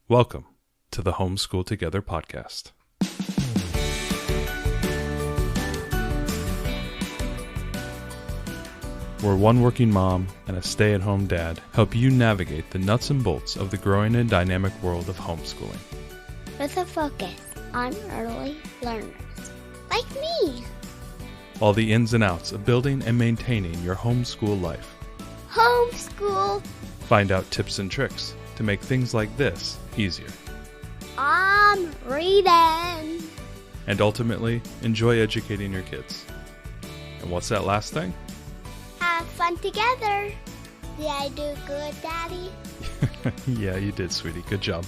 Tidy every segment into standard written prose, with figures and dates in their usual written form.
Welcome to the Homeschool Together podcast. Where one working mom and a stay-at-home dad help you navigate the nuts and bolts of the growing and dynamic world of homeschooling. With a focus on early learners, like me. All the ins and outs of building and maintaining your homeschool life. Homeschool. Find out tips and tricks to make things like this easier. I'm reading. And ultimately, enjoy educating your kids. And what's that last thing? Have fun together. Did I do good, Daddy? Yeah, you did, sweetie. Good job.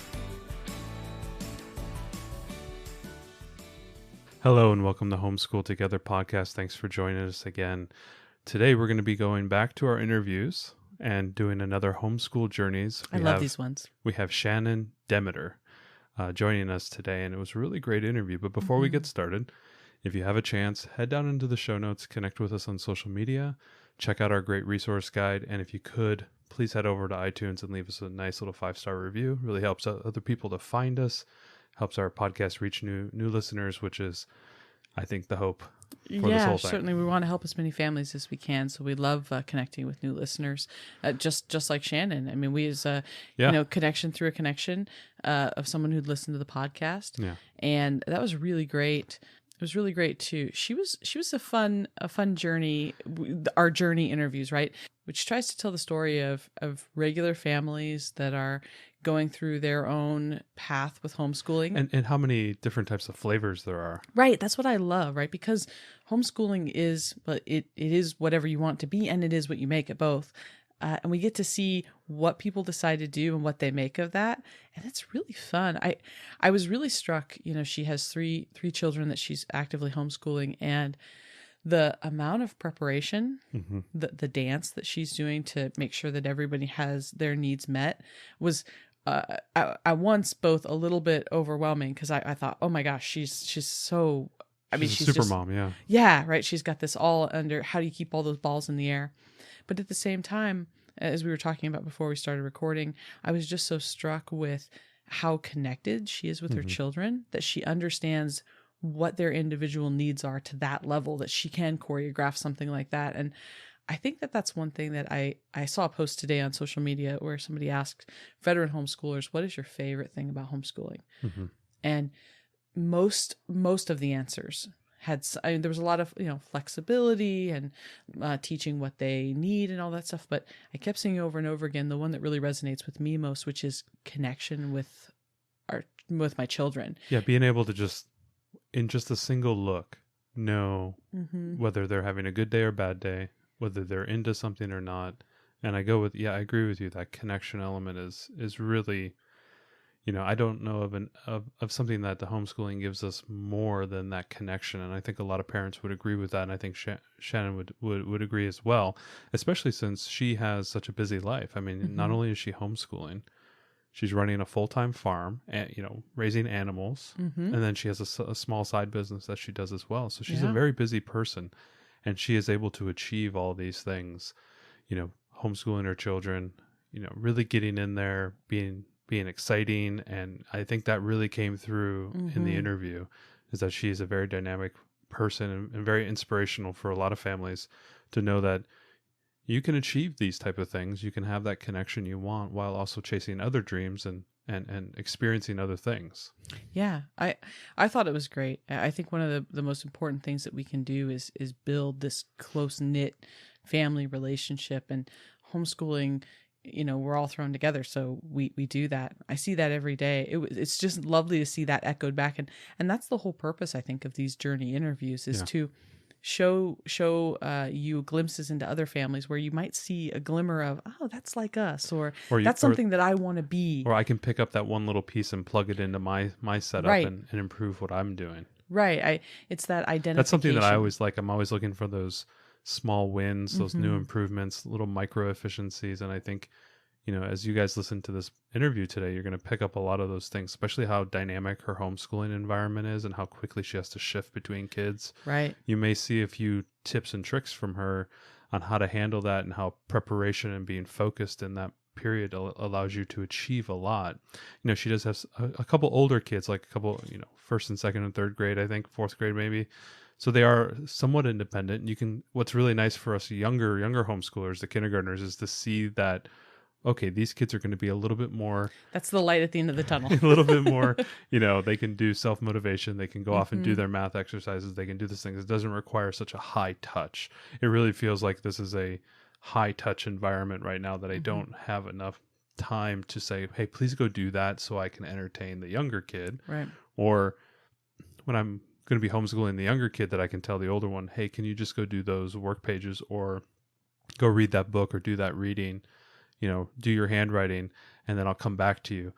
Hello and welcome to Homeschool Together podcast. Thanks for joining us again. Today we're going to be going back to our interviews and doing another homeschool journeys. I love these ones. We have Shannon Demiter joining us today, and it was a really great interview. But before we get started, if you have a chance, head down into the show notes, connect with us on social media, check out our great resource guide, and if you could, please head over to iTunes and leave us a nice little 5-star review. It really helps other people to find us, helps our podcast reach new listeners, which is, I think, the hope for this whole thing. Certainly. We want to help as many families as we can, so we love connecting with new listeners, just like Shannon. I mean, we as connection through a connection of someone who'd listened to the podcast, and that was really great. It was really great too. She was a fun journey. Our journey interviews, right? Which tries to tell the story of regular families that are going through their own path with homeschooling. And how many different types of flavors there are. Right. That's what I love, right? Because homeschooling is, but it is whatever you want it to be, and it is what you make it both. And we get to see what people decide to do and what they make of that. And it's really fun. I was really struck, she has three children that she's actively homeschooling, and the amount of preparation, the dance that she's doing to make sure that everybody has their needs met was at once both a little bit overwhelming, because I thought, oh my gosh, she's so, she's super just, mom, yeah. Yeah, right. She's got this all under, how do you keep all those balls in the air? But at the same time, as we were talking about before we started recording, I was just so struck with how connected she is with her children, that she understands what their individual needs are to that level, that she can choreograph something like that. And I think that that's one thing that I saw a post today on social media where somebody asked veteran homeschoolers, what is your favorite thing about homeschooling? And most of the answers had, there was a lot of, flexibility and teaching what they need and all that stuff. But I kept seeing over and over again, the one that really resonates with me most, which is connection with my children. Yeah. Being able to just, in just a single look, know whether they're having a good day or bad day, whether they're into something or not. And I go with, I agree with you. That connection element is really, I don't know of something that the homeschooling gives us more than that connection. And I think a lot of parents would agree with that. And I think Shannon would agree as well, especially since she has such a busy life. I mean, not only is she homeschooling, she's running a full-time farm and, raising animals. And then she has a small side business that she does as well. So she's a very busy person, and she is able to achieve all these things, homeschooling her children, really getting in there, being exciting. And I think that really came through in the interview, is that she is a very dynamic person and very inspirational for a lot of families to know that you can achieve these type of things. You can have that connection you want while also chasing other dreams and experiencing other things. Yeah, I thought it was great. I think one of the most important things that we can do is build this close-knit family relationship, and homeschooling, we're all thrown together. So we do that. I see that every day. It's just lovely to see that echoed back. And that's the whole purpose, I think, of these journey interviews, is to show you glimpses into other families where you might see a glimmer of, oh, that's like us, or that's something that I want to be. Or I can pick up that one little piece and plug it into my setup and improve what I'm doing. Right. It's that identification. That's something that I always like. I'm always looking for those small wins, those new improvements, little micro efficiencies. And I think, as you guys listen to this interview today, you're going to pick up a lot of those things, especially how dynamic her homeschooling environment is and how quickly she has to shift between kids. Right. You may see a few tips and tricks from her on how to handle that, and how preparation and being focused in that period allows you to achieve a lot. She does have a couple older kids, like a couple, first and second and third grade, I think fourth grade maybe. So they are somewhat independent. What's really nice for us younger homeschoolers, the kindergartners, is to see that, okay, these kids are going to be a little bit more. That's the light at the end of the tunnel. A little bit more, they can do self-motivation. They can go off and do their math exercises. They can do these things. It doesn't require such a high touch. It really feels like this is a high touch environment right now that I don't have enough time to say, hey, please go do that so I can entertain the younger kid. Right. Or when I'm going to be homeschooling the younger kid, that I can tell the older one, hey, can you just go do those work pages or go read that book or do that reading, do your handwriting, and then I'll come back to you.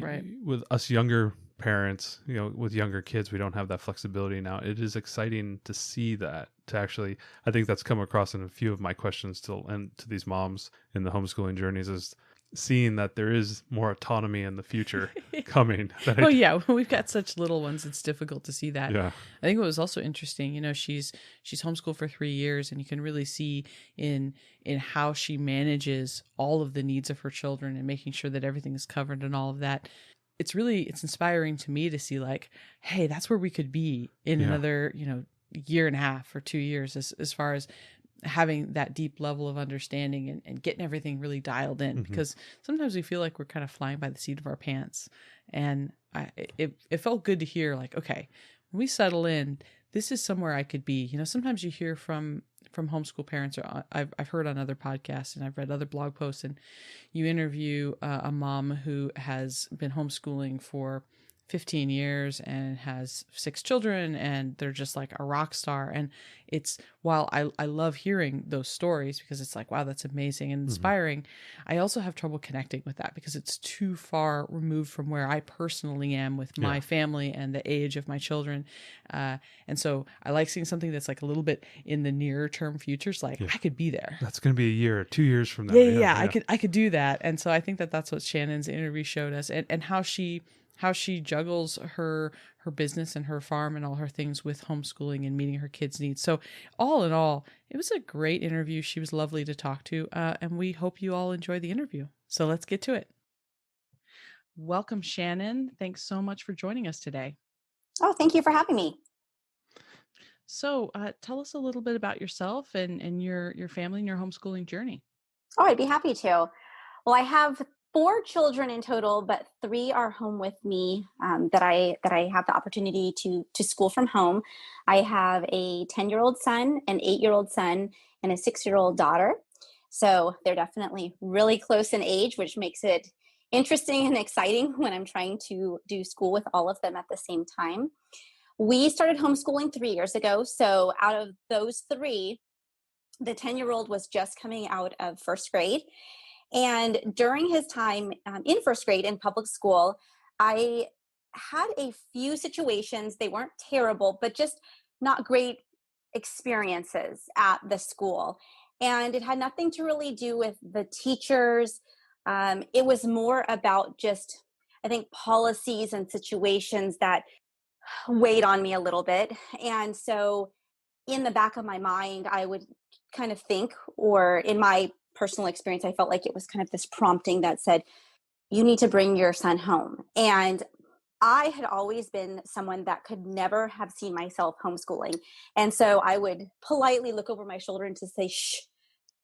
Right. With us younger parents, with younger kids, we don't have that flexibility now. It is exciting to see that, to actually, I think that's come across in a few of my questions to these moms in the homeschooling journeys, is seeing that there is more autonomy in the future coming. Yeah, when we've got such little ones, it's difficult to see that. Yeah. I think what was also interesting, she's homeschooled for 3 years, and you can really see in how she manages all of the needs of her children and making sure that everything is covered and all of that. It's inspiring to me to see, like, hey, that's where we could be in another, year and a half or 2 years, as far as having that deep level of understanding and getting everything really dialed in, because sometimes we feel like we're kind of flying by the seat of our pants. And it felt good to hear, like, okay, when we settle in, this is somewhere I could be. Sometimes you hear from homeschool parents, or I've heard on other podcasts and I've read other blog posts, and you interview a mom who has been homeschooling for 15 years and has 6 children, and they're just like a rock star. And it's, while I love hearing those stories, because it's like, wow, that's amazing and inspiring, I also have trouble connecting with that because it's too far removed from where I personally am with my family and the age of my children. And so I like seeing something that's like a little bit in the nearer term futures, like I could be there. That's going to be a year or 2 years from now. Yeah. I could do that. And so I think that's what Shannon's interview showed us, and how she juggles her business and her farm and all her things with homeschooling and meeting her kids' needs. So all in all, it was a great interview. She was lovely to talk to, and we hope you all enjoy the interview. So let's get to it. Welcome, Shannon. Thanks so much for joining us today. Oh, thank you for having me. So tell us a little bit about yourself and your family and your homeschooling journey. Oh, I'd be happy to. Well, I have 4 children in total, but 3 are home with me that I have the opportunity to school from home. I have a 10-year-old son, an 8-year-old son, and a 6-year-old daughter. So they're definitely really close in age, which makes it interesting and exciting when I'm trying to do school with all of them at the same time. We started homeschooling 3 years ago. So out of those 3, the 10-year-old was just coming out of first grade. And during his time in first grade in public school, I had a few situations. They weren't terrible, but just not great experiences at the school. And it had nothing to really do with the teachers. It was more about just, I think, policies and situations that weighed on me a little bit. And so in the back of my mind, I would kind of think, or in my personal experience, I felt like it was kind of this prompting that said, you need to bring your son home. And I had always been someone that could never have seen myself homeschooling. And so I would politely look over my shoulder and to say, shh,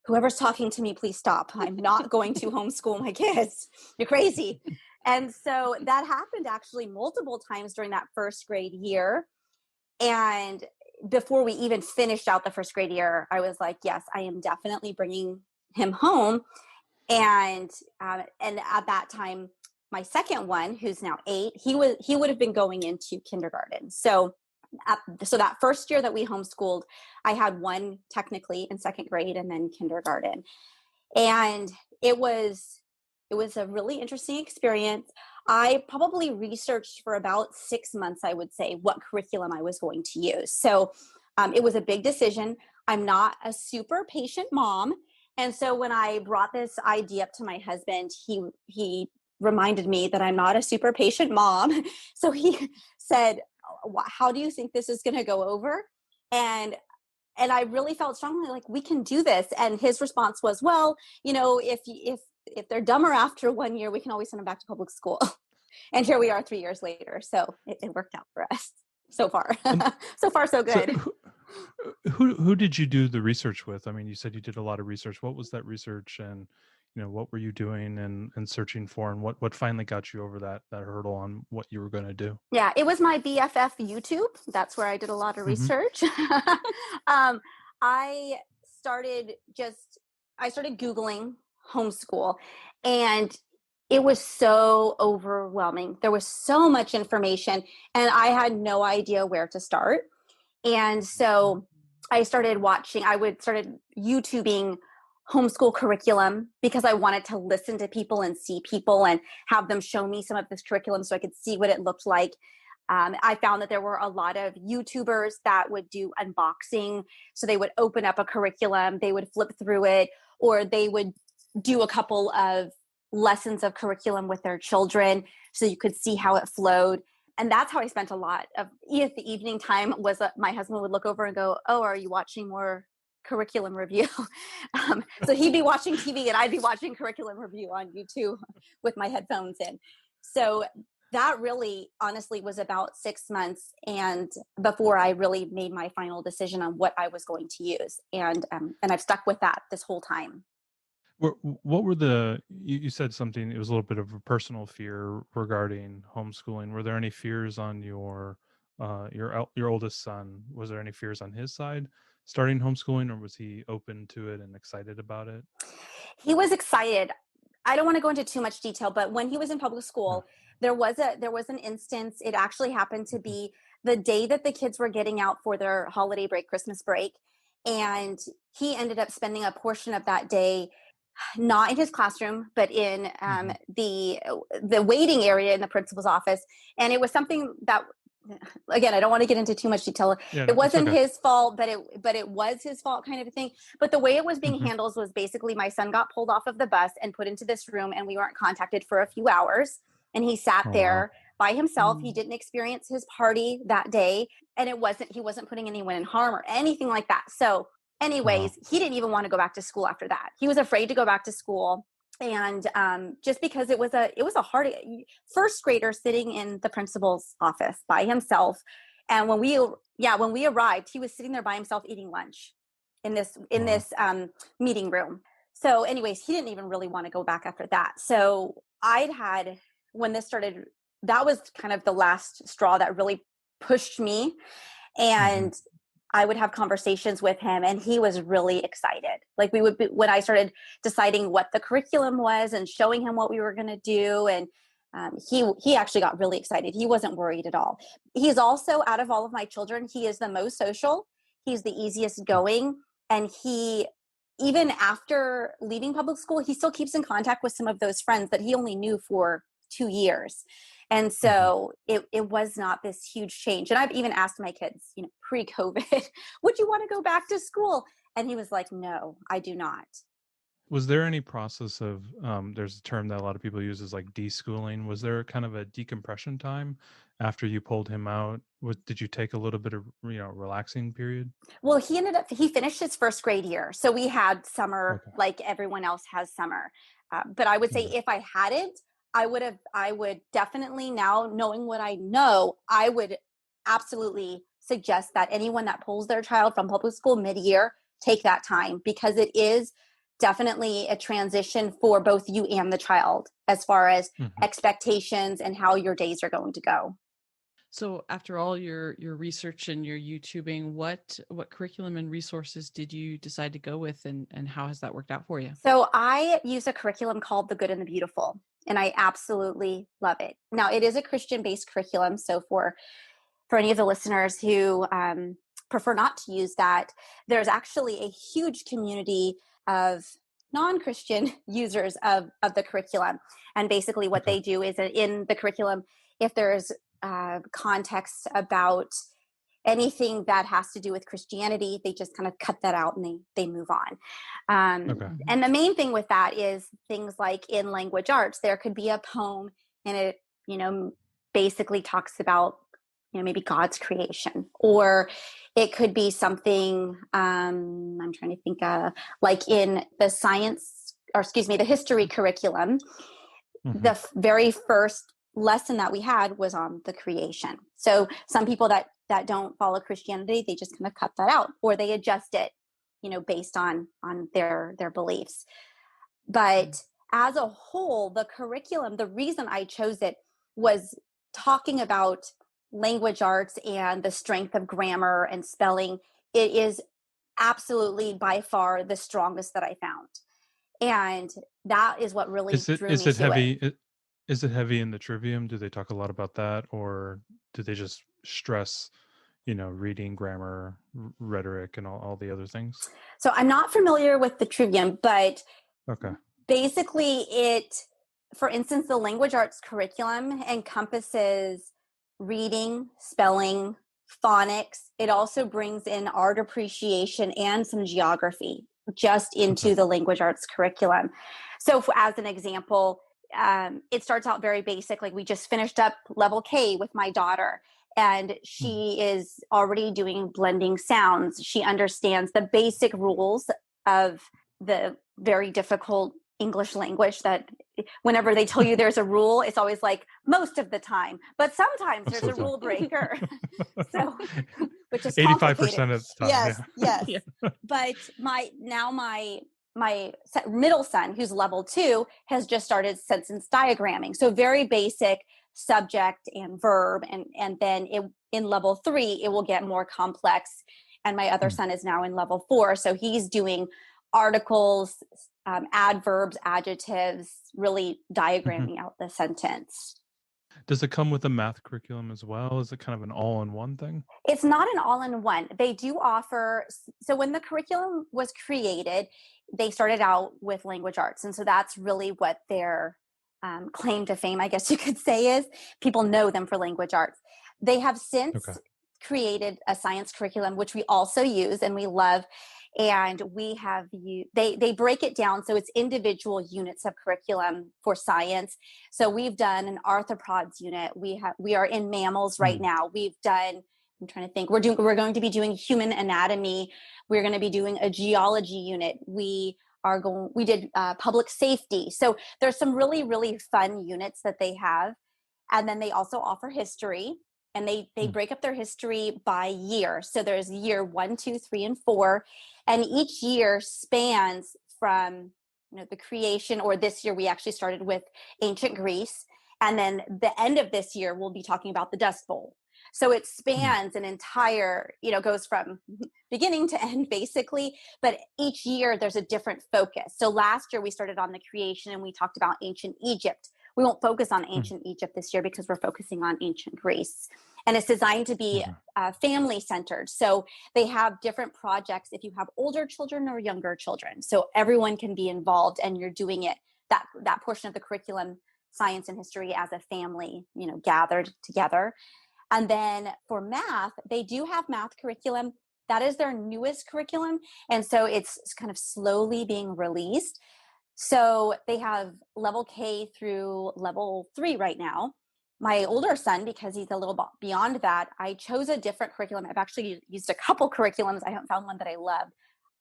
whoever's talking to me, please stop. I'm not going to homeschool my kids. You're crazy. And so that happened actually multiple times during that first grade year. And before we even finished out the first grade year, I was like, yes, I am definitely bringing him home. And at that time, my second one, who's now 8, he would have been going into kindergarten. So that first year that we homeschooled, I had one technically in second grade and then kindergarten. And it was a really interesting experience. I probably researched for about 6 months, I would say, what curriculum I was going to use. So it was a big decision. I'm not a super patient mom. And so when I brought this idea up to my husband, he reminded me that I'm not a super patient mom. So he said, how do you think this is going to go over? And I really felt strongly like, we can do this. And his response was, well, if if they're dumber after 1 year, we can always send them back to public school. And here we are 3 years later. So it worked out for us so far. So far, so good. So who did you do the research with? I mean, you said you did a lot of research. What was that research, and what were you doing and searching for, and what finally got you over that hurdle on what you were going to do? Yeah, it was my BFF YouTube. That's where I did a lot of research. I started Googling homeschool, and it was so overwhelming. There was so much information, and I had no idea where to start. And so I started started YouTubing homeschool curriculum because I wanted to listen to people and see people and have them show me some of this curriculum so I could see what it looked like. I found that there were a lot of YouTubers that would do unboxing. So they would open up a curriculum, they would flip through it, or they would do a couple of lessons of curriculum with their children so you could see how it flowed. And that's how I spent a lot of the evening time. My husband would look over and go, "Oh, are you watching more curriculum review?" So he'd be watching TV and I'd be watching curriculum review on YouTube with my headphones in. So that really honestly was about 6 months and before I really made my final decision on what I was going to use. And I've stuck with that this whole time. What were you said something, it was a little bit of a personal fear regarding homeschooling. Were there any fears on your oldest son? Was there any fears on his side starting homeschooling, or was he open to it and excited about it? He was excited. I don't want to go into too much detail, but when he was in public school, there was an instance. It actually happened to be the day that the kids were getting out for their holiday break, Christmas break. And he ended up spending a portion of that day not in his classroom, but in the waiting area in the principal's office. And it was something that, again, I don't want to get into too much detail. Yeah, it wasn't his fault, but it was his fault kind of a thing. But the way it was being handled was basically my son got pulled off of the bus and put into this room and we weren't contacted for a few hours. And he sat there by himself. He didn't experience his party that day. And he wasn't putting anyone in harm or anything like that. So anyways, he didn't even want to go back to school after that. He was afraid to go back to school. And just because it was a hard first grader sitting in the principal's office by himself. And when we arrived, he was sitting there by himself eating lunch in this meeting room. So anyways, he didn't even really want to go back after that. So when this started, that was kind of the last straw that really pushed me. And I would have conversations with him and he was really excited. Like when I started deciding what the curriculum was and showing him what we were going to do. And he actually got really excited. He wasn't worried at all. He's also, out of all of my children, he is the most social. He's the easiest going. And he, even after leaving public school, he still keeps in contact with some of those friends that he only knew for 2 years. And so it was not this huge change. And I've even asked my kids, pre-COVID, would you want to go back to school? And he was like, no, I do not. Was there any process of, there's a term that a lot of people use is like deschooling. Was there kind of a decompression time after you pulled him out? Did you take a little bit of, relaxing period? Well, he finished his first grade year. So we had summer like everyone else has summer. But I would say if I hadn't, I would definitely, now knowing what I know, I would absolutely suggest that anyone that pulls their child from public school mid-year, take that time, because it is definitely a transition for both you and the child as far as expectations and how your days are going to go. So after all your research and your YouTubing, what curriculum and resources did you decide to go with, and how has that worked out for you? So I use a curriculum called The Good and the Beautiful, and I absolutely love it. Now, it is a Christian-based curriculum. So for any of the listeners who prefer not to use that, there's actually a huge community of non-Christian users of the curriculum. And basically what they do is that in the curriculum, if there's context about anything that has to do with Christianity, they just kind of cut that out and they move on. And the main thing with that is things like in language arts, there could be a poem and it, basically talks about, maybe God's creation, or it could be something, I'm trying to think, like in the science the history curriculum, the very first lesson that we had was on the creation. So some people that don't follow Christianity, they just kind of cut that out, or they adjust it, based on their beliefs. But as a whole, the curriculum, the reason I chose it was talking about language arts and the strength of grammar and spelling. It is absolutely by far the strongest that I found. And that is what really drew me to it. Is it heavy in the trivium? Do they talk a lot about that, or do they just stress, reading, grammar, rhetoric, and all the other things? So I'm not familiar with the trivium, but okay. Basically for instance, the language arts curriculum encompasses reading, spelling, phonics. It also brings in art appreciation and some geography just into the language arts curriculum. So as an example, it starts out very basic. Like we just finished up level K with my daughter, and she is already doing blending sounds. She understands the basic rules of the very difficult English language that whenever they tell you there's a rule, it's always like most of the time, but sometimes there's a rule breaker. So, which is 85% of the time. Yes. Yeah. But my middle son, who's level 2, has just started sentence diagramming. So very basic subject and verb. And then in level 3, it will get more complex. And my other son is now in level 4. So he's doing articles, adverbs, adjectives, really diagramming out the sentence. Does it come with a math curriculum as well? Is it kind of an all-in-one thing? It's not an all-in-one. They do offer, so when the curriculum was created, they started out with language arts. And so that's really what their claim to fame, I guess you could say, is. People know them for language arts. They have since created a science curriculum, which we also use and we love. And we have they break it down so it's individual units of curriculum for science. So we've done an arthropods unit. We are in mammals right now. We've done, I'm trying to think, we're going to be doing human anatomy. We're going to be doing a geology unit. We did public safety. So there's some really, really fun units that they have. And then they also offer history. And they break up their history by year. So there's year 1, 2, 3, and 4. And each year spans from the creation, or this year we actually started with ancient Greece. And then the end of this year, we'll be talking about the Dust Bowl. So it spans an entire, goes from beginning to end basically. But each year there's a different focus. So last year we started on the creation and we talked about ancient Egypt. We won't focus on ancient Egypt this year because we're focusing on ancient Greece. And it's designed to be family centered. So they have different projects if you have older children or younger children. So everyone can be involved and you're doing it, that portion of the curriculum, science and history, as a family, gathered together. And then for math, they do have math curriculum. That is their newest curriculum. And so it's kind of slowly being released. So they have level K through level 3 right now. My older son, because he's a little beyond that, I chose a different curriculum. I've actually used a couple curriculums. I haven't found one that I loved.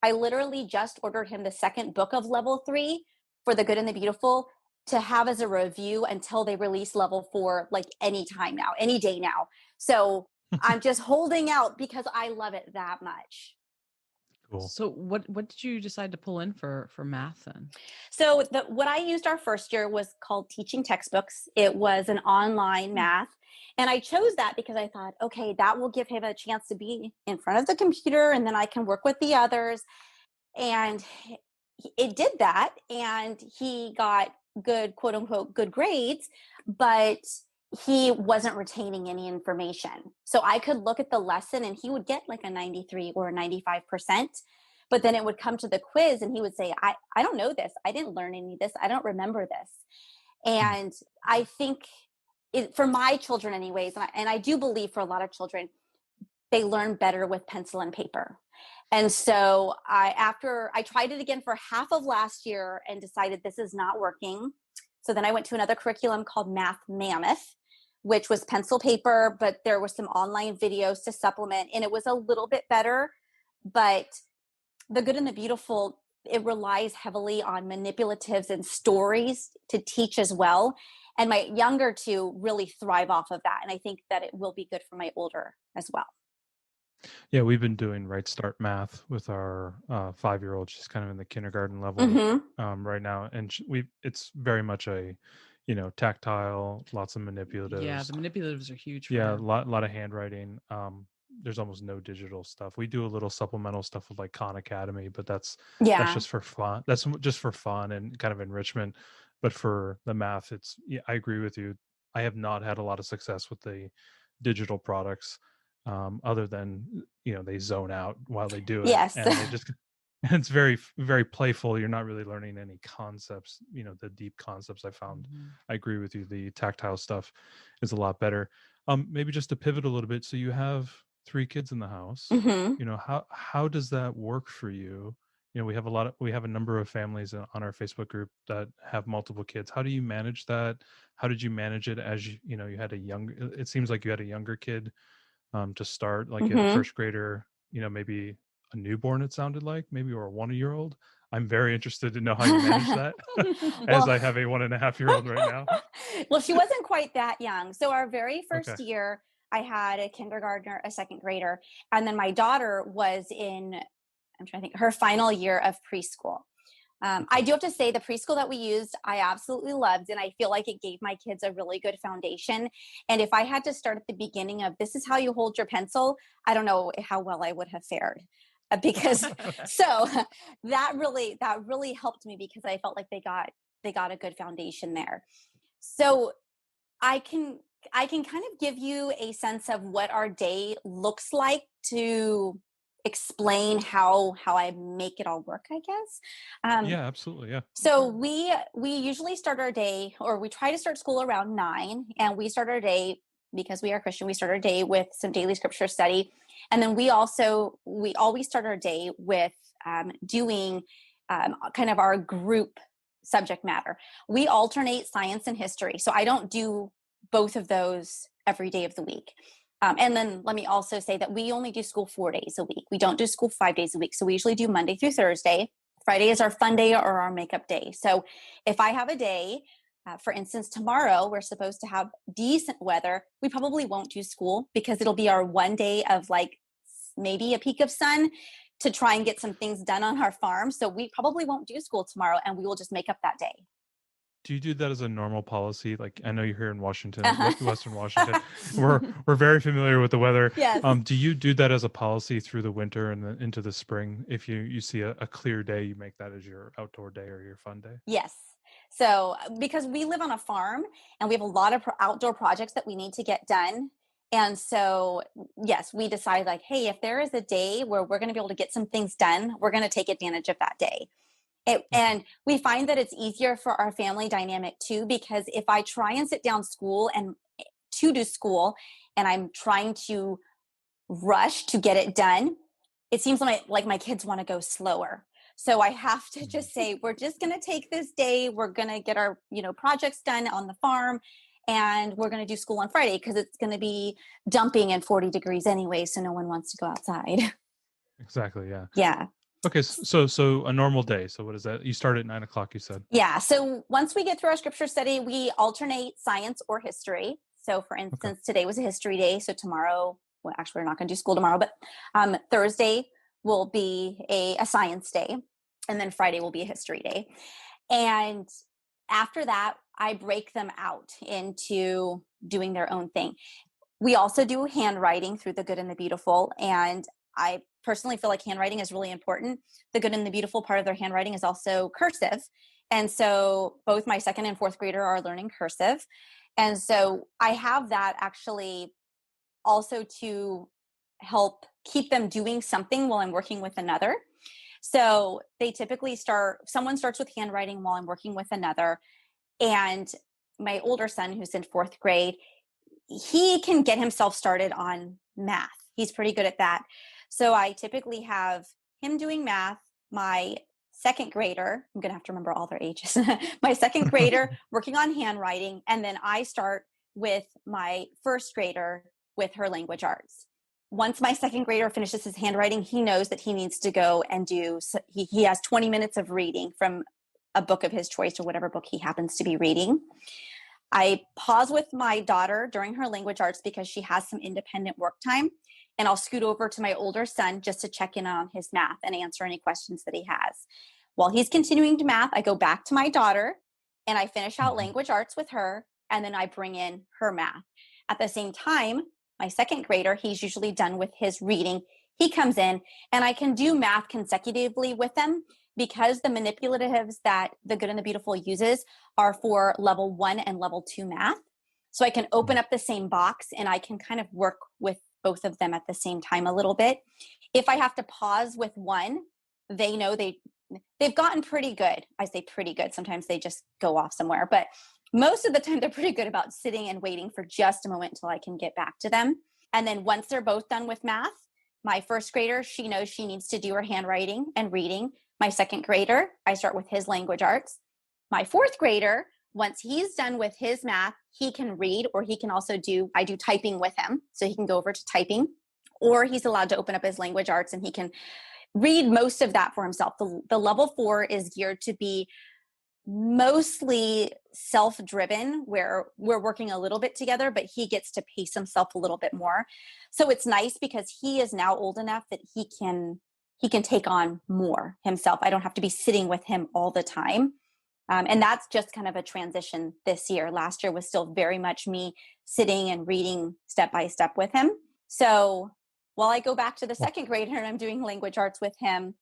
I literally just ordered him the second book of level 3 for The Good and the Beautiful to have as a review until they release level 4, like any time now, any day now. So I'm just holding out because I love it that much. Cool. So what did you decide to pull in for math then? So what I used our first year was called Teaching Textbooks. It was an online math. And I chose that because I thought, okay, that will give him a chance to be in front of the computer and then I can work with the others. And it did that. And he got good, quote unquote, good grades, but he wasn't retaining any information. So I could look at the lesson and he would get like a 93 or a 95%. But then it would come to the quiz and he would say, I don't know this. I didn't learn any of this. I don't remember this. And I think for my children anyways, and I do believe for a lot of children, they learn better with pencil and paper. And so after I tried it again for half of last year and decided this is not working. So then I went to another curriculum called Math Mammoth, which was pencil paper, but there were some online videos to supplement, and it was a little bit better. But The Good and the Beautiful it relies heavily on manipulatives and stories to teach as well. And my younger two really thrive off of that. And I think that it will be good for my older as well. Yeah, we've been doing Right Start Math with our 5-year-old. She's kind of in the kindergarten level right now, and it's very much a, tactile, lots of manipulatives. Yeah, the manipulatives are huge for Yeah, her. a lot of handwriting. There's almost no digital stuff. We do a little supplemental stuff with like Khan Academy, but that's just for fun. That's just for fun and kind of enrichment. But for the math, I agree with you. I have not had a lot of success with the digital products, other than they zone out while they do it. Yes. And they just and it's very, very playful. You're not really learning any concepts, the deep concepts. I found. I agree with you. The tactile stuff is a lot better. Maybe just to pivot a little bit. So you have 3 kids in the house. How does that work for you? We have a number of families on our Facebook group that have multiple kids. How do you manage that? How did you manage it as you had it seems like you had a younger kid to start, like you had a first grader, maybe a newborn, it sounded like, maybe, or a 1-year-old. I'm very interested to know how you manage that as I have a 1.5-year-old right now. Well, she wasn't quite that young. So our very first year, I had a kindergartner, a second grader, and then my daughter was in, I'm trying to think, her final year of preschool. I do have to say the preschool that we used, I absolutely loved, and I feel like it gave my kids a really good foundation. And if I had to start at the beginning of this is how you hold your pencil, I don't know how well I would have fared. Because so that really helped me, because I felt like they got a good foundation there. So I can kind of give you a sense of what our day looks like to explain how I make it all work, I guess. Yeah, absolutely. Yeah. So we usually start our day, or we try to start school around 9, and we start our day, because we are Christian, we start our day with some daily scripture study. And then we always start our day with doing kind of our group subject matter. We alternate science and history. So I don't do both of those every day of the week. And then let me also say that we only do school 4 days a week. We don't do school 5 days a week. So we usually do Monday through Thursday. Friday is our fun day or our makeup day. So if I have a day, for instance, tomorrow we're supposed to have decent weather, we probably won't do school, because it'll be our one day of like maybe a peak of sun to try and get some things done on our farm. So we probably won't do school tomorrow, and we will just make up that day. Do you do that as a normal policy? Like, I know you're here in Washington, Western Washington. We're very familiar with the weather. Yes. Do you do that as a policy through the winter and into the spring? If you see a clear day, you make that as your outdoor day or your fun day? Yes. So because we live on a farm and we have a lot of outdoor projects that we need to get done. And so, yes, we decide like, hey, if there is a day where we're going to be able to get some things done, we're going to take advantage of that day. And we find that it's easier for our family dynamic too, because if I try and sit down to do school and I'm trying to rush to get it done, it seems like my kids want to go slower. So I have to just say, we're just going to take this day. We're going to get our, projects done on the farm, and we're going to do school on Friday because it's going to be dumping and 40 degrees anyway. So no one wants to go outside. Exactly. Yeah. Yeah. Okay. So a normal day. So what is that? You start at 9 o'clock, you said? Yeah. So once we get through our scripture study, we alternate science or history. So for instance, Today was a history day. So tomorrow, well, actually, we're not going to do school tomorrow, but Thursday will be a science day. And then Friday will be a history day. And after that, I break them out into doing their own thing. We also do handwriting through the Good and the Beautiful. And I personally feel like handwriting is really important. The Good and the Beautiful part of their handwriting is also cursive. And so both my second and fourth grader are learning cursive. And so I have that actually also to help keep them doing something while I'm working with another. So they typically someone starts with handwriting while I'm working with another. And my older son, who's in fourth grade, he can get himself started on math. He's pretty good at that. So I typically have him doing math, my second grader, I'm going to have to remember all their ages, my second grader working on handwriting. And then I start with my first grader with her language arts. once my second grader finishes his handwriting, he knows that he needs to go and he has 20 minutes of reading from a book of his choice or whatever book he happens to be reading. I pause with my daughter during her language arts because she has some independent work time. And I'll scoot over to my older son just to check in on his math and answer any questions that he has. While he's continuing to math, I go back to my daughter and I finish out language arts with her. And then I bring in her math. At the same time, my second grader, he's usually done with his reading. He comes in and I can do math consecutively with them because the manipulatives that The Good and the Beautiful uses are for level 1 and level 2 math. So I can open up the same box and I can kind of work with both of them at the same time a little bit. If I have to pause with one, they know they've gotten pretty good. I say pretty good. Sometimes they just go off somewhere, but most of the time they're pretty good about sitting and waiting for just a moment until I can get back to them. And then once they're both done with math, my first grader, she knows she needs to do her handwriting and reading. My second grader, I start with his language arts. My fourth grader, once he's done with his math, he can read, or he can also I do typing with him. So he can go over to typing, or he's allowed to open up his language arts and he can read most of that for himself. The level 4 is geared to be mostly self-driven, where we're working a little bit together, but he gets to pace himself a little bit more. So it's nice because he is now old enough that he can take on more himself. I don't have to be sitting with him all the time. And that's just kind of a transition this year. Last year was still very much me sitting and reading step by step with him. So while I go back to the second grader and I'm doing language arts with him,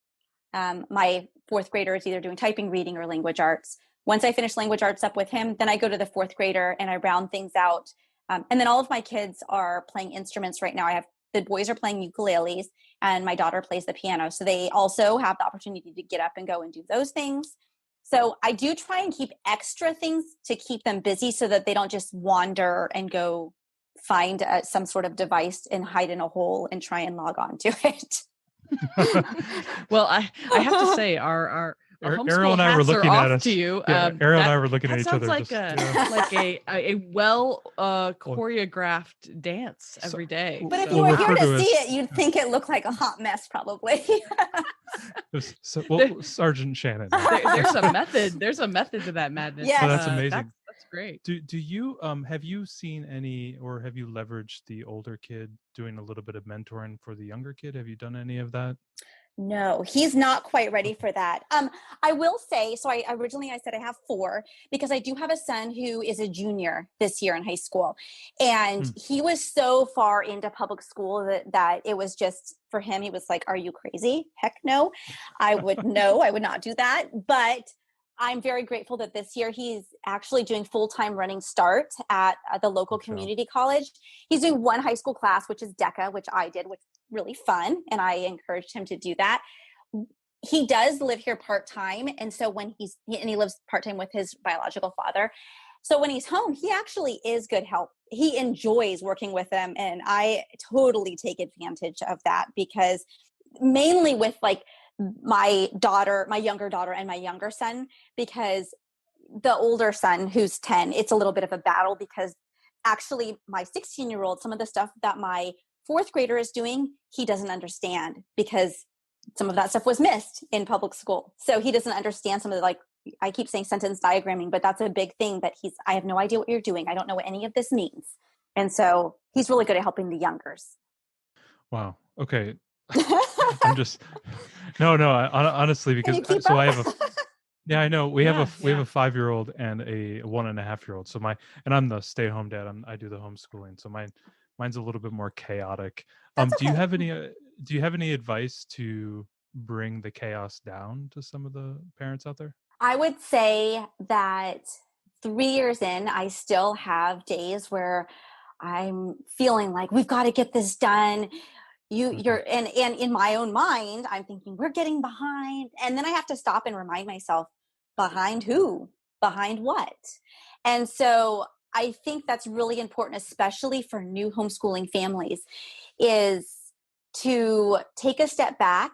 my fourth grader is either doing typing, reading, or language arts. Once I finish language arts up with him, then I go to the fourth grader and I round things out. And then all of my kids are playing instruments right now. The boys are playing ukuleles and my daughter plays the piano. So they also have the opportunity to get up and go and do those things. So I do try and keep extra things to keep them busy so that they don't just wander and go find some sort of device and hide in a hole and try and log on to it. Well, I have to say our Ariel and I were looking at us. To you. Yeah, Ariel and I were looking at each other. Like a well choreographed dance every day. But if you were here to see it, you'd think it looked like a hot mess, probably. Sergeant Shannon. There's a method. There's a method to that madness. Yeah, that's amazing. That's great. Do you have you seen any, or have you leveraged the older kid doing a little bit of mentoring for the younger kid? Have you done any of that? No, he's not quite ready for that. I will say, so I said I have 4 because I do have a son who is a junior this year in high school. And he was so far into public school that it was just, for him, he was like, are you crazy? Heck no. I would not do that. But I'm very grateful that this year he's actually doing full-time running start at the local community college. He's doing 1 high school class, which is DECA, which I did, which was really fun. And I encouraged him to do that. He does live here part-time. And so when he lives part-time with his biological father. So when he's home, he actually is good help. He enjoys working with them. And I totally take advantage of that because mainly with like my younger daughter and my younger son, because the older son who's 10, it's a little bit of a battle because actually my 16-year-old, some of the stuff that my fourth grader is doing, he doesn't understand because some of that stuff was missed in public school. So he doesn't understand some of the, like, I keep saying sentence diagramming, but that's a big thing that I have no idea what you're doing. I don't know what any of this means. And so he's really good at helping the youngers. Wow. Okay. I'm just, no, honestly, because I have I know we have a 5-year-old and a 1.5-year-old. So I'm the stay-at-home dad. I do the homeschooling. So mine's a little bit more chaotic. Okay. Do you have any advice to bring the chaos down to some of the parents out there? I would say that 3 years in, I still have days where I'm feeling like we've got to get this done. You're and in my own mind, I'm thinking we're getting behind. And then I have to stop and remind myself, behind who? Behind what? And so I think that's really important, especially for new homeschooling families, is to take a step back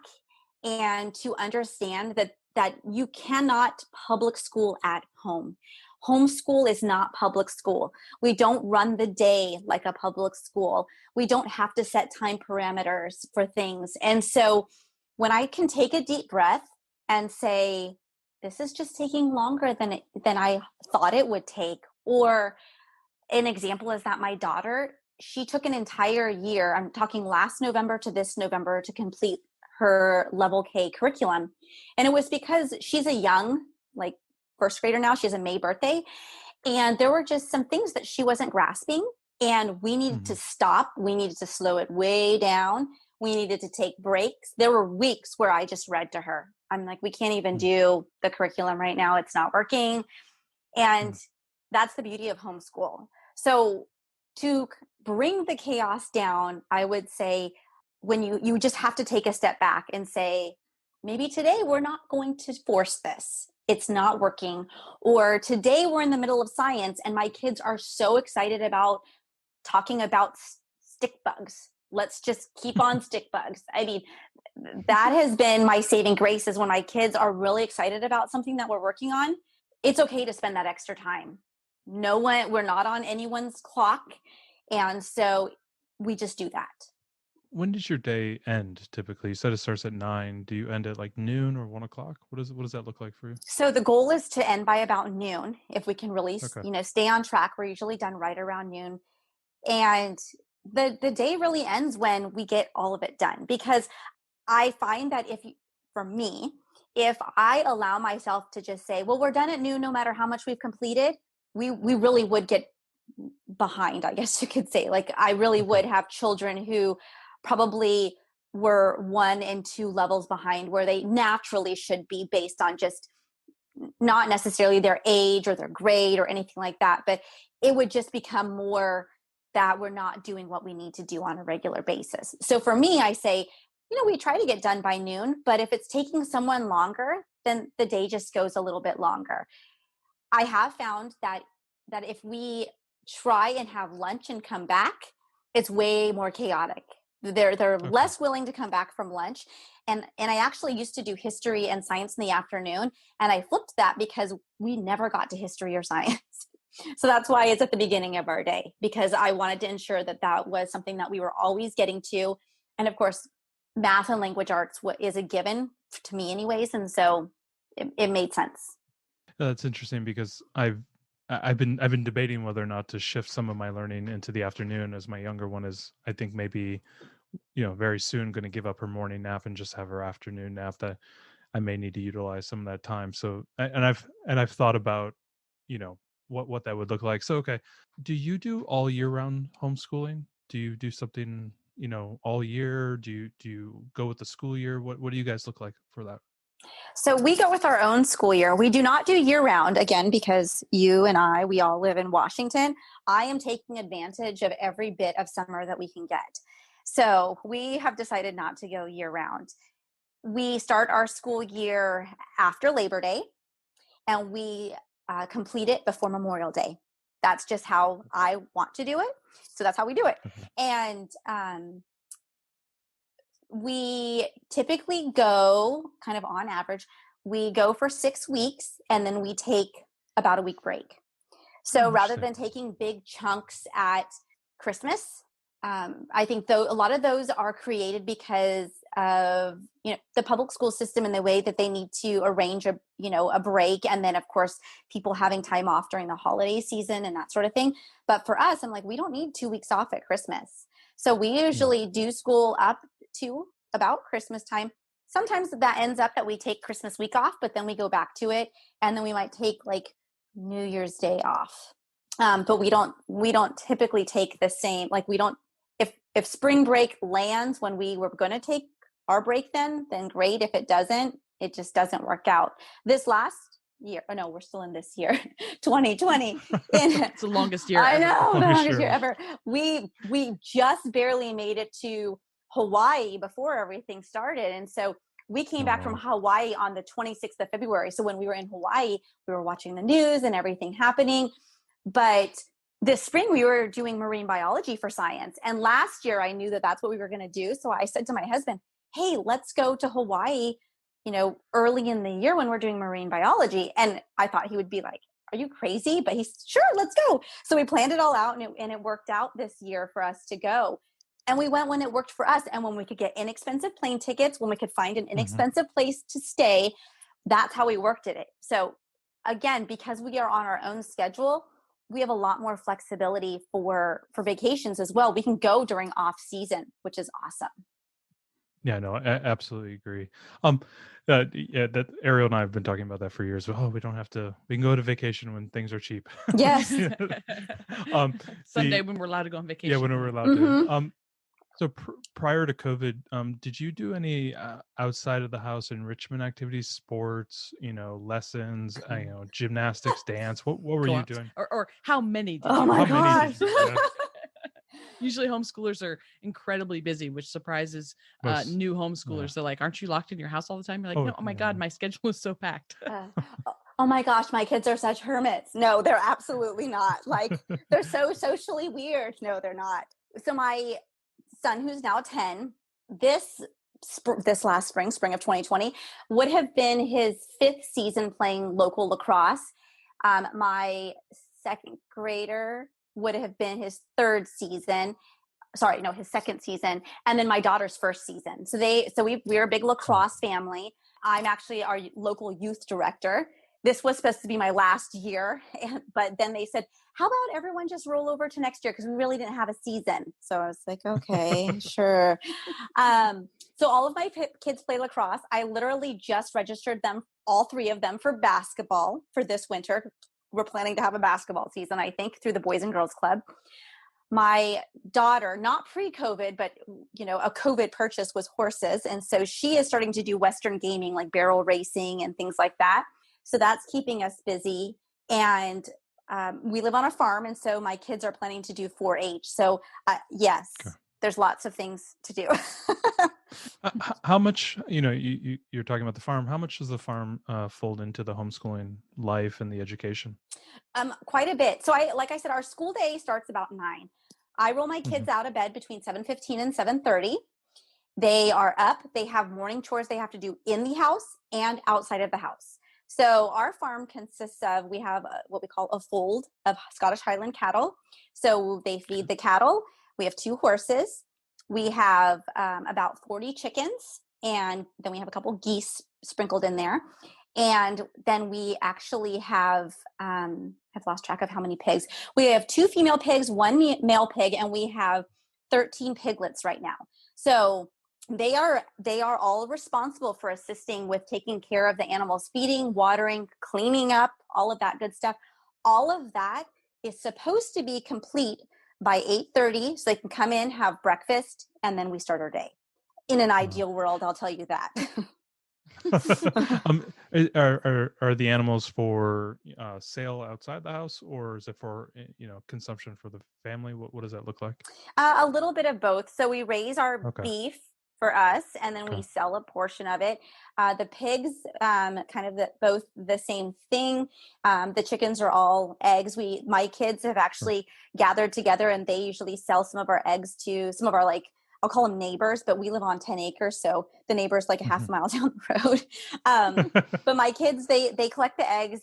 and to understand that you cannot public school at home. Homeschool is not public school. We don't run the day like a public school. We don't have to set time parameters for things. And so when I can take a deep breath and say, this is just taking longer than I thought it would take. Or an example is that my daughter, she took an entire year, I'm talking last November to this November, to complete her level K curriculum. And it was because she's a young, like first grader now, she has a May birthday. And there were just some things that she wasn't grasping. And we needed to stop. We needed to slow it way down. We needed to take breaks. There were weeks where I just read to her. I'm like, we can't even do the curriculum right now. It's not working. And that's the beauty of homeschool. So to bring the chaos down, I would say when you just have to take a step back and say, maybe today we're not going to force this. It's not working. Or today we're in the middle of science and my kids are so excited about talking about stick bugs. Let's just keep on stick bugs. I mean, that has been my saving grace, is when my kids are really excited about something that we're working on, it's okay to spend that extra time. We're not on anyone's clock. And so we just do that. When does your day end typically? You said it starts at 9. Do you end at like noon or 1 o'clock? What does that look like for you? So the goal is to end by about noon. If we can really, stay on track, we're usually done right around noon. And the day really ends when we get all of it done, because I find that for me, if I allow myself to just say, well, we're done at noon, no matter how much we've completed, we really would get behind, I guess you could say. Like, I really would have children who probably were 1 and 2 levels behind where they naturally should be, based on just not necessarily their age or their grade or anything like that. But it would just become more that we're not doing what we need to do on a regular basis. So for me, I say, we try to get done by noon, but if it's taking someone longer, then the day just goes a little bit longer. I have found that if we try and have lunch and come back, it's way more chaotic. They're less willing to come back from lunch. And I actually used to do history and science in the afternoon, and I flipped that because we never got to history or science. So that's why it's at the beginning of our day, because I wanted to ensure that was something that we were always getting to. And of course, math and language arts is a given to me anyways. And so it made sense. That's interesting, because I've been debating whether or not to shift some of my learning into the afternoon, as my younger one is, I think, maybe, very soon going to give up her morning nap and just have her afternoon nap, that I may need to utilize some of that time. So, and I've thought about, what that would look like. So, okay. Do you do all year round homeschooling? Do you do something, all year? Do you go with the school year? What do you guys look like for that? So we go with our own school year. We do not do year round, again, because you and we all live in Washington. I am taking advantage of every bit of summer that we can get. So we have decided not to go year round. We start our school year after Labor Day, and we complete it before Memorial Day. That's just how I want to do it. So that's how we do it. And we typically go, kind of on average, we go for 6 weeks, and then we take about a week break. So rather than taking big chunks at Christmas, I think a lot of those are created because of the public school system and the way that they need to arrange a break, and then of course people having time off during the holiday season and that sort of thing. But for us, I'm like, we don't need 2 weeks off at Christmas. So we usually do school up to about Christmas time. Sometimes that ends up that we take Christmas week off, but then we go back to it, and then we might take like New Year's Day off. But we don't typically take the same, like we don't, if spring break lands when we were going to take our break, then great. If it doesn't, it just doesn't work out. This last year, no, we're still in this year, 2020. It's the longest year I ever. know, the longest year ever. We just barely made it to Hawaii before everything started. And so we came back from Hawaii on the 26th of February. So when we were in Hawaii, we were watching the news and everything happening. But this spring, we were doing marine biology for science. And last year, I knew that that's what we were going to do. So I said to my husband, hey, let's go to Hawaii, early in the year when we're doing marine biology. And I thought he would be like, are you crazy? But he's sure, let's go. So we planned it all out, and it worked out this year for us to go. And we went when it worked for us. And when we could get inexpensive plane tickets, when we could find an inexpensive place to stay, that's how we worked at it. So again, because we are on our own schedule, we have a lot more flexibility for vacations as well. We can go during off season, which is awesome. Yeah, no, I absolutely agree. That Ariel and I have been talking about that for years. Oh, we can go to vacation when things are cheap. Yes. Someday when we're allowed to go on vacation. Yeah, when we're allowed to. So prior to COVID, did you do any outside of the house enrichment activities, sports, lessons, gymnastics, dance? What were you doing? Or how many did you do? My gosh. Usually homeschoolers are incredibly busy, which surprises new homeschoolers. They're like, aren't you locked in your house all the time? You're like, no, oh my God, my schedule is so packed. Oh my gosh, my kids are such hermits. No, they're absolutely not. Like, they're so socially weird. No, they're not. So my son, who's now 10, this last spring of 2020, would have been his 5th season playing local lacrosse. My second grader would have been his 3rd season. Sorry, no, his 2nd season. And then my daughter's 1st season. So we're a big lacrosse family. I'm actually our local youth director. This was supposed to be my last year, but then they said, how about everyone just roll over to next year? Because we really didn't have a season. So I was like, okay, sure. So all of my kids play lacrosse. I literally just registered them, all 3 of them, for basketball for this winter. We're planning to have a basketball season, I think, through the Boys and Girls Club. My daughter, not pre-COVID, but, a COVID purchase was horses. And so she is starting to do Western gaming, like barrel racing and things like that. So that's keeping us busy. And we live on a farm. And so my kids are planning to do 4-H. So yes, there's lots of things to do. How much, you're talking about the farm. How much does the farm fold into the homeschooling life and the education? Quite a bit. So like I said, our school day starts about 9. I roll my kids out of bed between 7:15 and 7:30. They are up. They have morning chores they have to do in the house and outside of the house. So our farm consists of, we have what we call a fold of Scottish Highland cattle. So they feed the cattle. We have 2 horses. We have about 40 chickens, and then we have a couple geese sprinkled in there. And then we actually have, I've lost track of how many pigs. We have 2 female pigs, 1 male pig, and we have 13 piglets right now. So they are all responsible for assisting with taking care of the animals, feeding, watering, cleaning up, all of that good stuff. All of that is supposed to be complete by 8:30, so they can come in, have breakfast, and then we start our day. In an ideal world, I'll tell you that. Are the animals for sale outside the house, or is it for consumption for the family? What does that look like? A little bit of both. So we raise our beef for us, and then we sell a portion of it. The pigs, kind of both the same thing. The chickens are all eggs. My kids have actually gathered together, and they usually sell some of our eggs to some of our, like, I'll call them neighbors, but we live on 10 acres. So the neighbor's like a half a mile down the road. But my kids, they collect the eggs.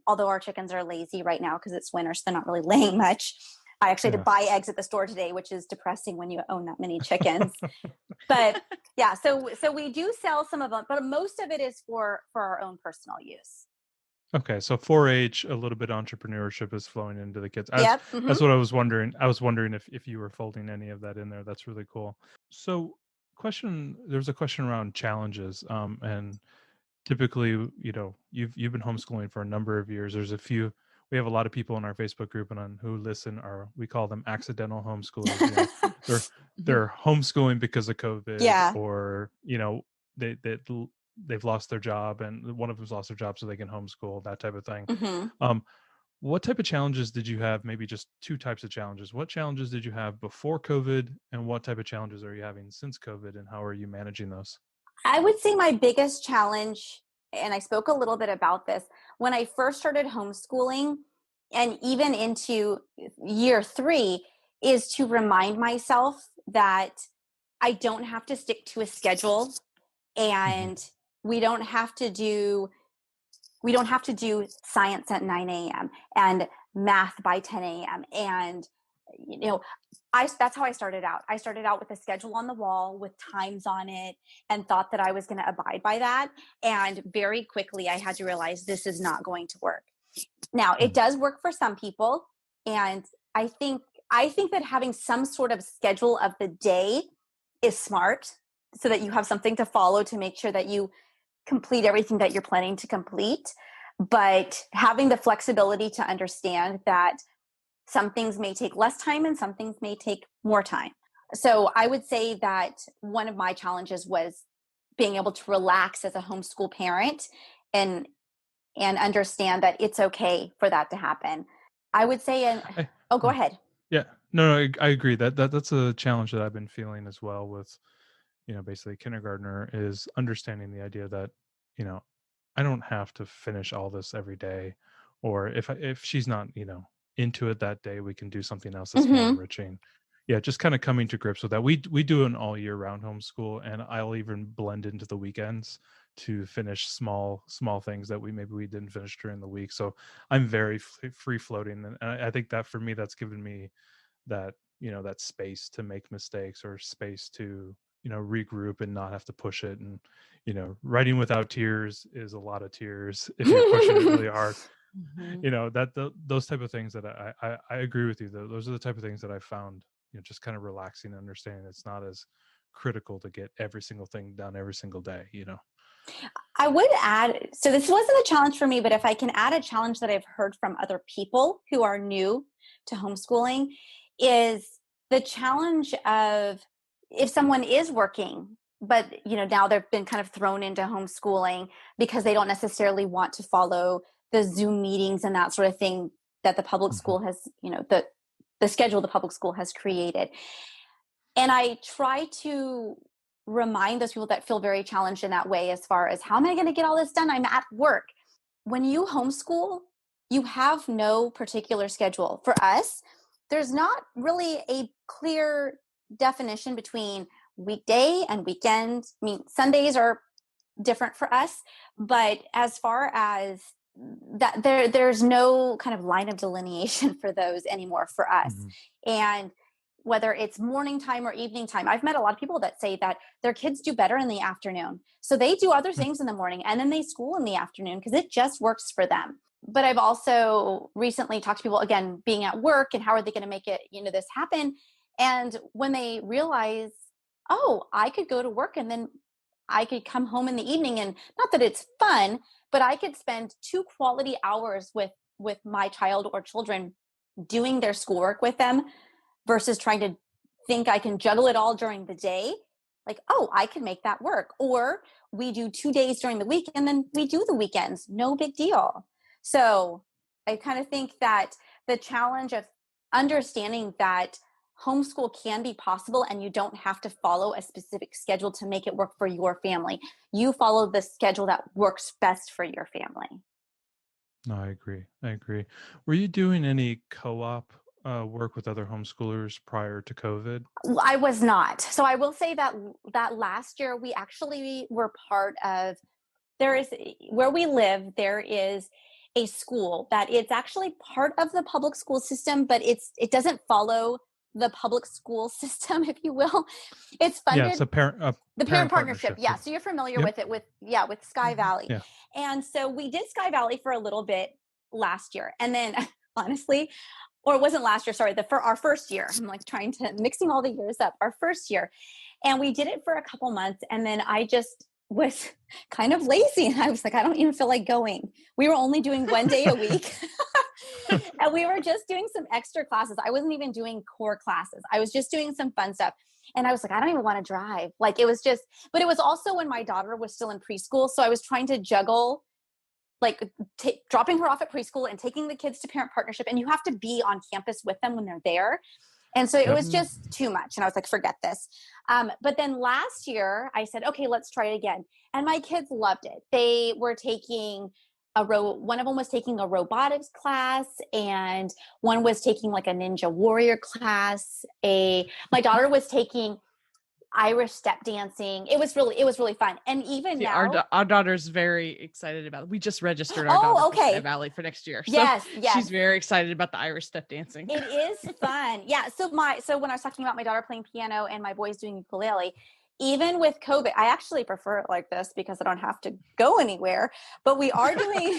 Although our chickens are lazy right now because it's winter, so they're not really laying much. I actually had to buy eggs at the store today, which is depressing when you own that many chickens. But yeah, so we do sell some of them, but most of it is for our own personal use. Okay, so 4-H, a little bit of entrepreneurship is flowing into the kids. That's what I was wondering. I was wondering if you were folding any of that in there. That's really cool. So, there's a question around challenges, and typically, you've been homeschooling for a number of years. We have a lot of people in our Facebook group and who listen, we call them accidental homeschoolers. They're homeschooling because of COVID, or they've lost their job, and one of them's lost their job so they can homeschool, that type of thing. What type of challenges did you have? Maybe just 2 types of challenges. What challenges did you have before COVID, and what type of challenges are you having since COVID, and how are you managing those? I would say my biggest challenge, and I spoke a little bit about this, when I first started homeschooling and even into year 3, is to remind myself that I don't have to stick to a schedule, and we don't have to do we don't have to do science at 9 a.m. and math by 10 a.m. And, that's how I started out. I started out with a schedule on the wall with times on it and thought that I was going to abide by that. And very quickly I had to realize this is not going to work. Now, it does work for some people. And I think that having some sort of schedule of the day is smart, so that you have something to follow to make sure that you complete everything that you're planning to complete. But having the flexibility to understand that some things may take less time and some things may take more time. So I would say that one of my challenges was being able to relax as a homeschool parent and understand that it's okay for that to happen. I would say, go ahead. Yeah, no, I agree that's a challenge that I've been feeling as well with, basically kindergartner, is understanding the idea that, I don't have to finish all this every day, or if she's not, into it that day, we can do something else that's more enriching. Yeah, just kind of coming to grips with that. We do an all year round homeschool, and I'll even blend into the weekends to finish small things that we didn't finish during the week. So I'm very free floating, and I think that for me, that's given me that, that space to make mistakes, or space to, regroup and not have to push it. And, writing without tears is a lot of tears if you're pushing it really hard. Those type of things that I agree with you. Those are the type of things that I found, just kind of relaxing and understanding it's not as critical to get every single thing done every single day. I would add, so this wasn't a challenge for me, but if I can add a challenge that I've heard from other people who are new to homeschooling, is the challenge of, if someone is working, but now they've been kind of thrown into homeschooling because they don't necessarily want to follow the Zoom meetings and that sort of thing that the public school has, the schedule the public school has created. And I try to remind those people that feel very challenged in that way, as far as, how am I going to get all this done? I'm at work. When you homeschool, you have no particular schedule. For us, there's not really a clear definition between weekday and weekend. I mean, Sundays are different for us, but as far as that, there's no kind of line of delineation for those anymore for us. And whether it's morning time or evening time, I've met a lot of people that say that their kids do better in the afternoon. So they do other things in the morning and then they school in the afternoon because it just works for them. But I've also recently talked to people, again, being at work, and how are they going to make it, this happen? And when they realize, oh, I could go to work and then I could come home in the evening, and not that it's fun, but I could spend 2 quality hours with my child or children doing their schoolwork with them, versus trying to think I can juggle it all during the day. Like, oh, I can make that work. Or we do 2 days during the week and then we do the weekends. No big deal. So I kind of think that the challenge of understanding that homeschool can be possible, and you don't have to follow a specific schedule to make it work for your family. You follow the schedule that works best for your family. No, I agree. Were you doing any co-op work with other homeschoolers prior to COVID? I was not. So I will say that last year we actually were part of, where we live, there is a school that it's actually part of the public school system, but it doesn't follow the public school system, if you will. It's funded. Yeah, it's the parent partnership. Yeah. So you're familiar with it with Sky Valley. Yeah. And so we did Sky Valley for a little bit last year. And then honestly, or it wasn't last year, sorry, for our first year. I'm like mixing all the years up, our first year. And we did it for a couple months. And then I just was kind of lazy. And I was like, I don't even feel like going. We were only doing 1 day a week. And we were just doing some extra classes. I wasn't even doing core classes. I was just doing some fun stuff. And I was like, I don't even want to drive. Like, it was just, but it was also when my daughter was still in preschool. So I was trying to juggle, like dropping her off at preschool and taking the kids to parent partnership. And you have to be on campus with them when they're there. And so it was just too much. And I was like, forget this. But then last year I said, okay, let's try it again. And my kids loved it. They were taking one of them was taking a robotics class, and one was taking like a Ninja Warrior class. My daughter was taking Irish step dancing. It was really fun. And even now, our daughter's very excited about it. We just registered our daughter for Sky Valley for next year. So yes. She's very excited about the Irish step dancing. It is fun. Yeah. So when I was talking about my daughter playing piano and my boys doing ukulele, even with COVID, I actually prefer it like this because I don't have to go anywhere, but we are doing,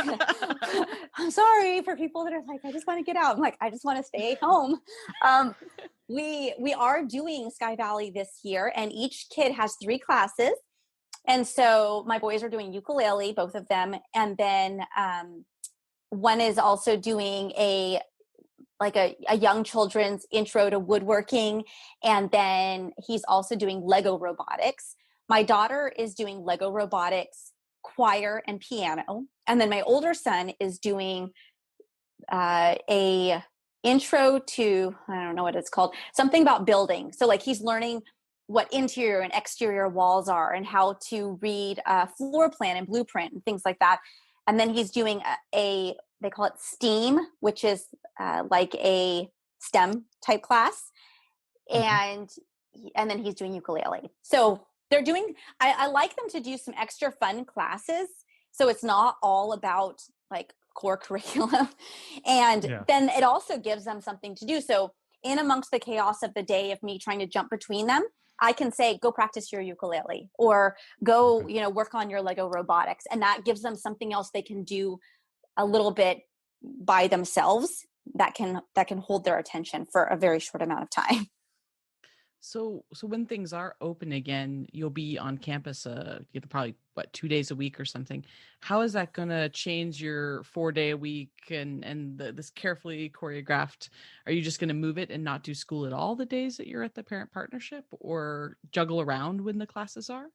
I'm sorry for people that are like, I just want to get out. I'm like, I just want to stay home. We are doing Sky Valley this year, and each kid has 3 classes. And so my boys are doing ukulele, both of them. And then one is also doing a young children's intro to woodworking. And then he's also doing Lego robotics. My daughter is doing Lego robotics, choir, and piano. And then my older son is doing a intro to, I don't know what it's called, something about building. So like he's learning what interior and exterior walls are and how to read a floor plan and blueprint and things like that. And then he's doing they call it STEAM, which is like a STEM type class. And then he's doing ukulele. So they're doing, I like them to do some extra fun classes. So it's not all about like core curriculum. And then it also gives them something to do. So in amongst the chaos of the day of me trying to jump between them, I can say, go practice your ukulele or go, work on your Lego robotics. And that gives them something else they can do a little bit by themselves that can hold their attention for a very short amount of time. So when things are open again, you'll be on campus, probably 2 days a week or something. How is that going to change your 4-day a week and this carefully choreographed? Are you just going to move it and not do school at all the days that you're at the parent partnership, or juggle around when the classes are?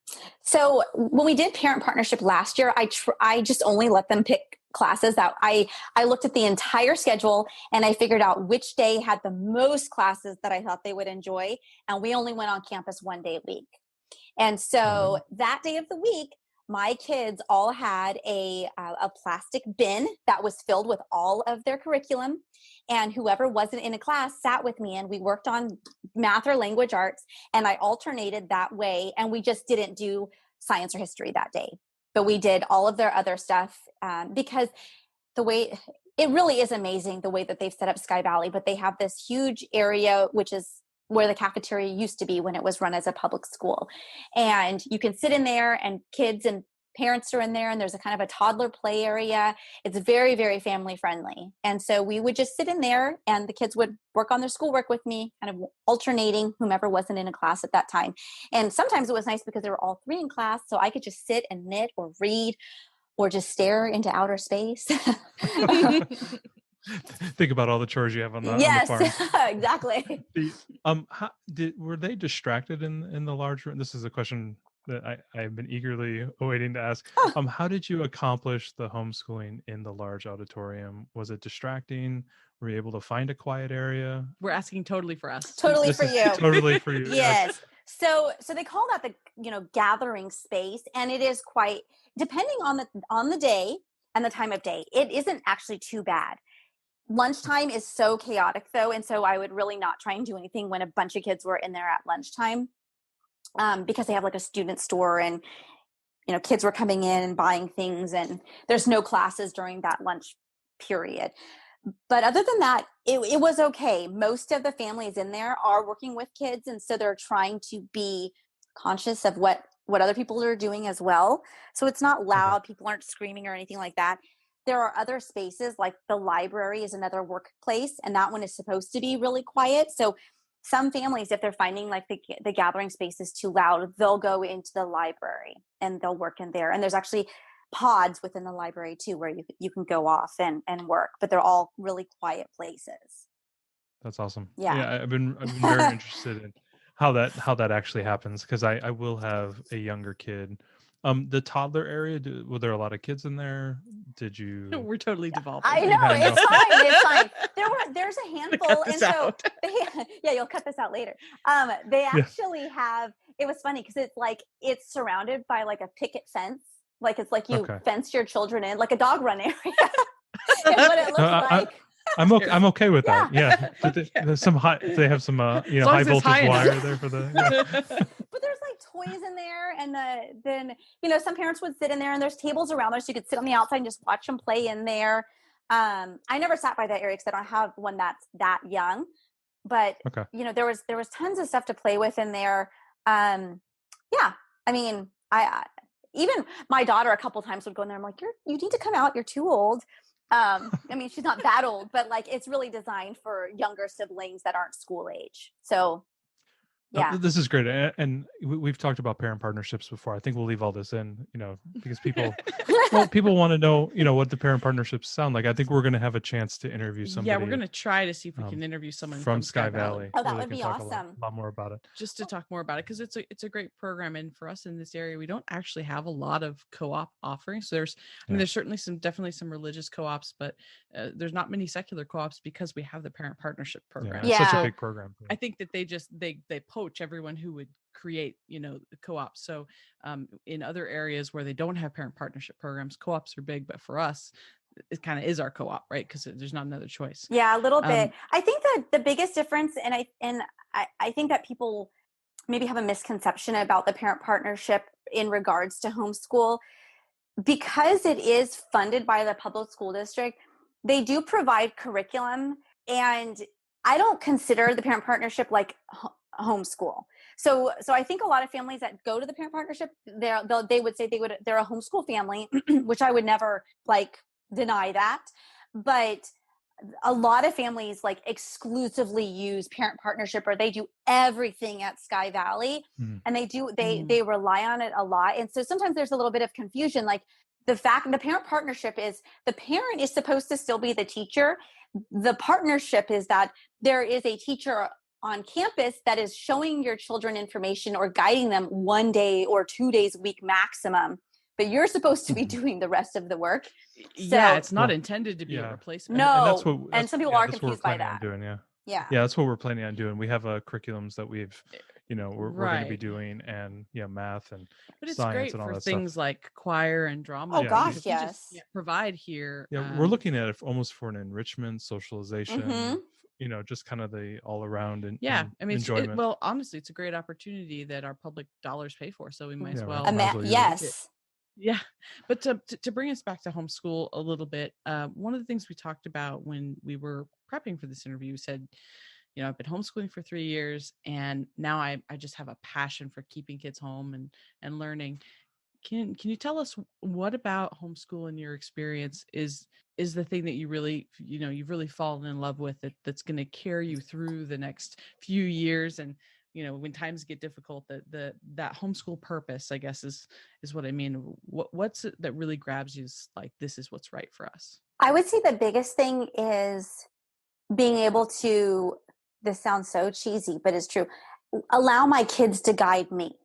So when we did parent partnership last year, I just only let them pick classes that I looked at the entire schedule and I figured out which day had the most classes that I thought they would enjoy. And we only went on campus 1 day a week. And so that day of the week, my kids all had a plastic bin that was filled with all of their curriculum. And whoever wasn't in a class sat with me and we worked on math or language arts. And I alternated that way. And we just didn't do science or history that day. But we did all of their other stuff because the way it really is amazing the way that they've set up Sky Valley. But they have this huge area, which is where the cafeteria used to be when it was run as a public school. And you can sit in there and kids and parents are in there, and there's a kind of a toddler play area. It's very, very family friendly. And so we would just sit in there and the kids would work on their schoolwork with me, kind of alternating whomever wasn't in a class at that time. And sometimes it was nice because they were all 3 in class. So I could just sit and knit or read or just stare into outer space. Think about all the chores you have on the farm. Exactly. Were they distracted in the large room? This is a question that I've been eagerly waiting to ask. How did you accomplish the homeschooling in the large auditorium? Was it distracting? Were you able to find a quiet area? We're asking totally for us. Totally for you. Totally for you. Yes. So they call that the gathering space, and it is quite, depending on the day and the time of day, it isn't actually too bad. Lunchtime is so chaotic though, and so I would really not try and do anything when a bunch of kids were in there at lunchtime, because they have like a student store and kids were coming in and buying things, and there's no classes during that lunch period. But other than that, it was okay. Most of the families in there are working with kids, and so they're trying to be conscious of what other people are doing as well. So it's not loud. People aren't screaming or anything like that. There are other spaces, like the library is another workplace, and that one is supposed to be really quiet. So some families, if they're finding like the gathering space is too loud, they'll go into the library and they'll work in there. And there's actually pods within the library too, where you can go off and work, but they're all really quiet places. That's awesome. Yeah. I've been very interested in how that actually happens, because I will have a younger kid. The toddler area, were there a lot of kids in there? Did you? We're totally devolving. I know, it's fine. It's fine. There's a handful, and so you'll cut this out later. They actually have. It was funny because it's surrounded by like a picket fence, like it's like you fence your children in, like a dog run area. Is what it looks like. I'm okay with that. Yeah. There's some high. They have some high voltage wire there for the. But there's toys in there. And then, some parents would sit in there and there's tables around there. So you could sit on the outside and just watch them play in there. I never sat by that area because I don't have one that's that young. But, Okay. there was tons of stuff to play with in there. Yeah. I mean, I even my daughter a couple times would go in there. I'm like, you need to come out. You're too old. I mean, she's not that old, but like it's really designed for younger siblings that aren't school age. So yeah, this is great. And we've talked about parent partnerships before. I think we'll leave all this in, because people want to know, what the parent partnerships sound like. I think we're going to have a chance to interview somebody. Yeah, we're going to try to see if we can interview someone from Sky Valley. Oh, that would be awesome. A lot more about it. Just to talk more about it, because it's a great program, and for us in this area, we don't actually have a lot of co-op offerings. So there's certainly definitely some religious co-ops, but there's not many secular co-ops because we have the parent partnership program. Yeah, it's such a big program. I think that they poach everyone who would create, co-ops. So in other areas where they don't have parent partnership programs, co-ops are big, but for us, it kind of is our co-op, right? Because there's not another choice. Yeah, a little bit. I think that the biggest difference, and I think that people maybe have a misconception about the parent partnership in regards to homeschool, because it is funded by the public school district. They do provide curriculum, and I don't consider the parent partnership like homeschool. So I think a lot of families that go to the parent partnership, they would say they're a homeschool family, which I would never deny that. But a lot of families exclusively use parent partnership, or they do everything at Sky Valley, and they rely on it a lot. And so sometimes there's a little bit of confusion. The parent partnership is the parent is supposed to still be the teacher. The partnership is that there is a teacher on campus that is showing your children information or guiding them 1 day or 2 days a week maximum, but you're supposed to be doing the rest of the work. So, it's not intended to be a replacement. No, and some people are confused by that. Yeah, that's what we're planning on doing. We have curriculums that we've, we're going to be doing, and math and but it's science great and all for that things stuff. Like choir and drama. Oh gosh, yes. Provide here. Yeah, we're looking at it almost for an enrichment, socialization. Just kind of the all around and enjoyment. Well, honestly, it's a great opportunity that our public dollars pay for, so we might as well. Yes. Yeah, but to bring us back to homeschool a little bit, one of the things we talked about when we were prepping for this interview, we said, I've been homeschooling for 3 years, and now I just have a passion for keeping kids home and learning. Can you tell us what about homeschool in your experience is the thing that you really, you've really fallen in love with, that's going to carry you through the next few years, and when times get difficult, that homeschool purpose, I guess, is what I mean. What's it that really grabs you? This is what's right for us. I would say the biggest thing is being able to, this sounds so cheesy, but it's true, allow my kids to guide me.